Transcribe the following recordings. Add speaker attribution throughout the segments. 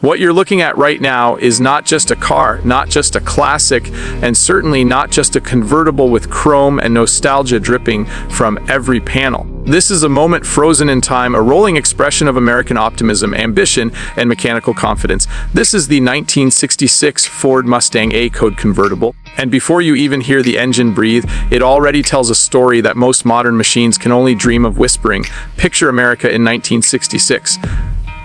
Speaker 1: What you're looking at right now is not just a car, not just a classic, and certainly not just a convertible with chrome and nostalgia dripping from every panel. This is a moment frozen in time, a rolling expression of American optimism, ambition, and mechanical confidence. This is the 1966 Ford Mustang A-Code Convertible. And before you even hear the engine breathe, it already tells a story that most modern machines can only dream of whispering. Picture America in 1966.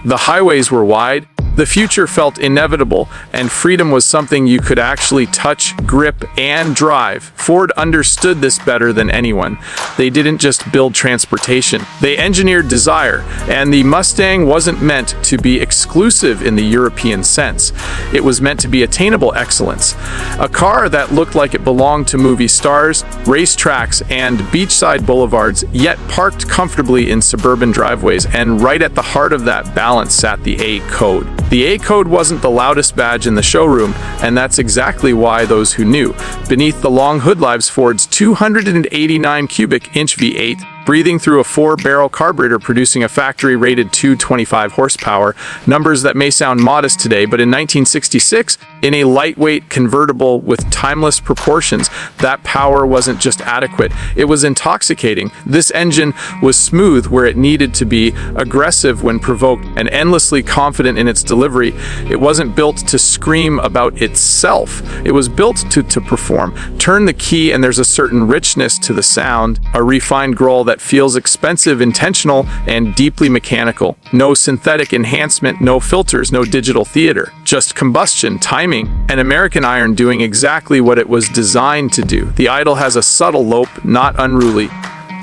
Speaker 1: The highways were wide, the future felt inevitable, and freedom was something you could actually touch, grip, and drive. Ford understood this better than anyone. They didn't just build transportation, they engineered desire, and the Mustang wasn't meant to be exclusive in the European sense. It was meant to be attainable excellence. A car that looked like it belonged to movie stars, racetracks, and beachside boulevards, yet parked comfortably in suburban driveways, and right at the heart of that balance sat the A-Code. The A-Code wasn't the loudest badge in the showroom, and that's exactly why those who knew. Beneath the long hood lives Ford's 289 cubic inch V8, breathing through a 4-barrel carburetor producing a factory-rated 225 horsepower, numbers that may sound modest today, but in 1966, in a lightweight convertible with timeless proportions, that power wasn't just adequate, it was intoxicating. This engine was smooth where it needed to be, aggressive when provoked, and endlessly confident in its delivery. It wasn't built to scream about itself, it was built to perform. Turn the key and there's a certain richness to the sound, a refined growl that feels expensive, intentional, and deeply mechanical. No synthetic enhancement, no filters, no digital theater. Just combustion, timing, and American iron doing exactly what it was designed to do. The idle has a subtle lope, not unruly.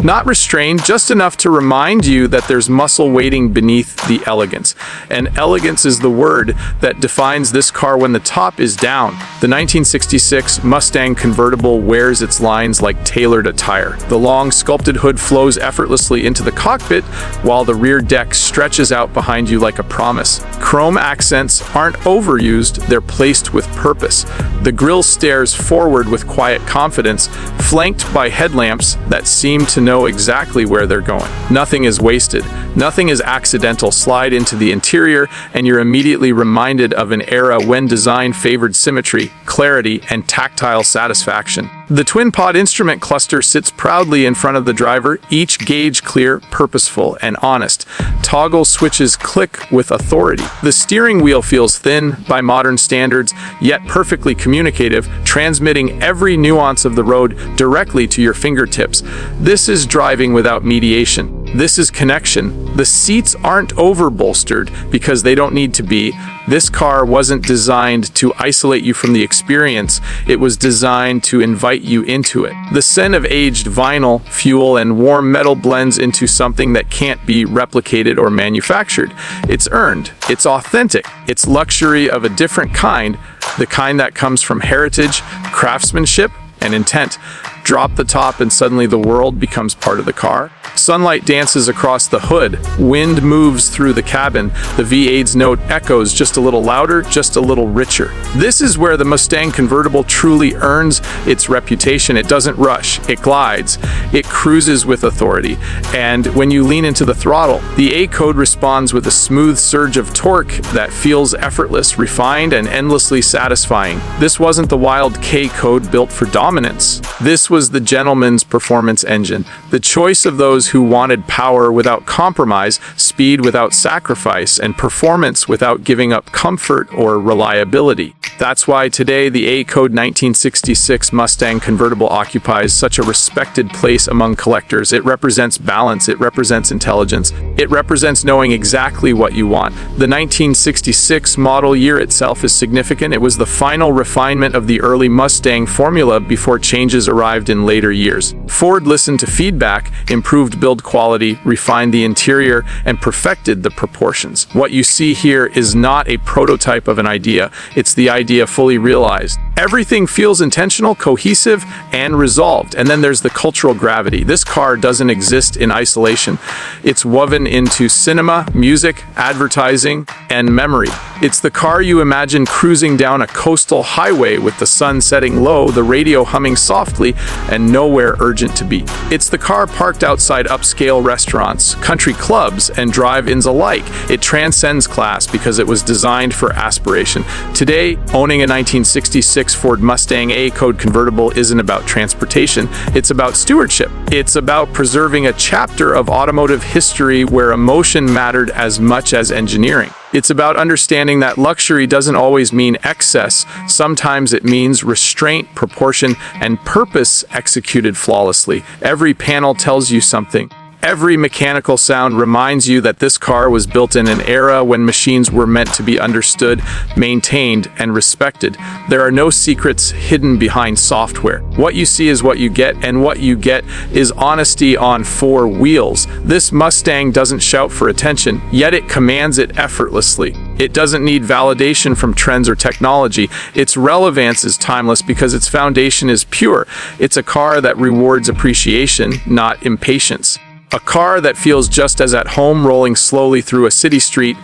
Speaker 1: Not restrained, just enough to remind you that there's muscle waiting beneath the elegance. And elegance is the word that defines this car when the top is down. The 1966 Mustang Convertible wears its lines like tailored attire. The long, sculpted hood flows effortlessly into the cockpit, while the rear deck stretches out behind you like a promise. Chrome accents aren't overused, they're placed with purpose. The grille stares forward with quiet confidence, flanked by headlamps that seem to know exactly where they're going. Nothing is wasted. Nothing is accidental. Slide into the interior and you're immediately reminded of an era when design favored symmetry, clarity, and tactile satisfaction. The twin-pod instrument cluster sits proudly in front of the driver, each gauge clear, purposeful, and honest. Toggle switches click with authority. The steering wheel feels thin by modern standards, yet perfectly communicative, transmitting every nuance of the road directly to your fingertips. This is driving without mediation. This is connection. The seats aren't over-bolstered because they don't need to be. This car wasn't designed to isolate you from the experience. It was designed to invite you into it. The scent of aged vinyl, fuel, and warm metal blends into something that can't be replicated or manufactured. It's earned. It's authentic. It's luxury of a different kind, the kind that comes from heritage, craftsmanship, and intent. Drop the top and suddenly the world becomes part of the car. Sunlight dances across the hood. Wind moves through the cabin. The V8's note echoes just a little louder, just a little richer. This is where the Mustang Convertible truly earns its reputation. It doesn't rush. It glides. It cruises with authority. And when you lean into the throttle, the A-Code responds with a smooth surge of torque that feels effortless, refined, and endlessly satisfying. This wasn't the wild K-Code built for dominance. This was the gentleman's performance engine, the choice of those who wanted power without compromise, speed without sacrifice, and performance without giving up comfort or reliability. That's why today the A-Code 1966 Mustang Convertible occupies such a respected place among collectors. It represents balance, it represents intelligence, it represents knowing exactly what you want. The 1966 model year itself is significant. It was the final refinement of the early Mustang formula before changes arrived in later years. Ford listened to feedback, improved build quality, refined the interior, and perfected the proportions. What you see here is not a prototype of an idea, it's the idea fully realized. Everything feels intentional, cohesive, and resolved. And then there's the cultural gravity. This car doesn't exist in isolation. It's woven into cinema, music, advertising, and memory. It's the car you imagine cruising down a coastal highway with the sun setting low, the radio humming softly, and nowhere urgent to be. It's the car parked outside inside upscale restaurants, country clubs, and drive-ins alike. It transcends class because it was designed for aspiration. Today, owning a 1966 Ford Mustang A-Code Convertible isn't about transportation, it's about stewardship. It's about preserving a chapter of automotive history where emotion mattered as much as engineering. It's about understanding that luxury doesn't always mean excess. Sometimes it means restraint, proportion, and purpose executed flawlessly. Every panel tells you something. Every mechanical sound reminds you that this car was built in an era when machines were meant to be understood, maintained, and respected. There are no secrets hidden behind software. What you see is what you get, and what you get is honesty on four wheels. This Mustang doesn't shout for attention, yet it commands it effortlessly. It doesn't need validation from trends or technology. Its relevance is timeless because its foundation is pure. It's a car that rewards appreciation, not impatience. A car that feels just as at home rolling slowly through a city street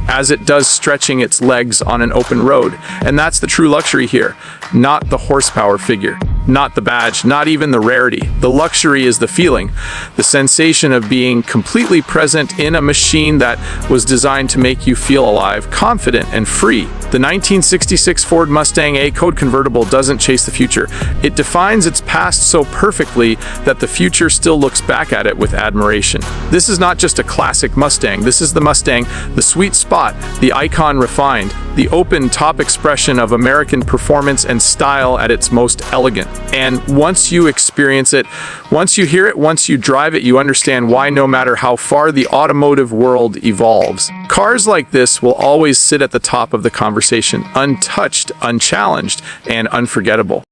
Speaker 1: as it does stretching its legs on an open road. And that's the true luxury here. Not the horsepower figure, not the badge, not even the rarity. The luxury is the feeling, the sensation of being completely present in a machine that was designed to make you feel alive, confident, and free. The 1966 Ford Mustang A-Code Convertible doesn't chase the future. It defines its past so perfectly that the future still looks back at it with admiration. This is not just a classic Mustang. This is the Mustang, the sweet spot, the icon refined, the open top expression of American performance and style at its most elegant. And once you experience it, once you hear it, once you drive it, you understand why no matter how far the automotive world evolves, cars like this will always sit at the top of the conversation, untouched, unchallenged, and unforgettable.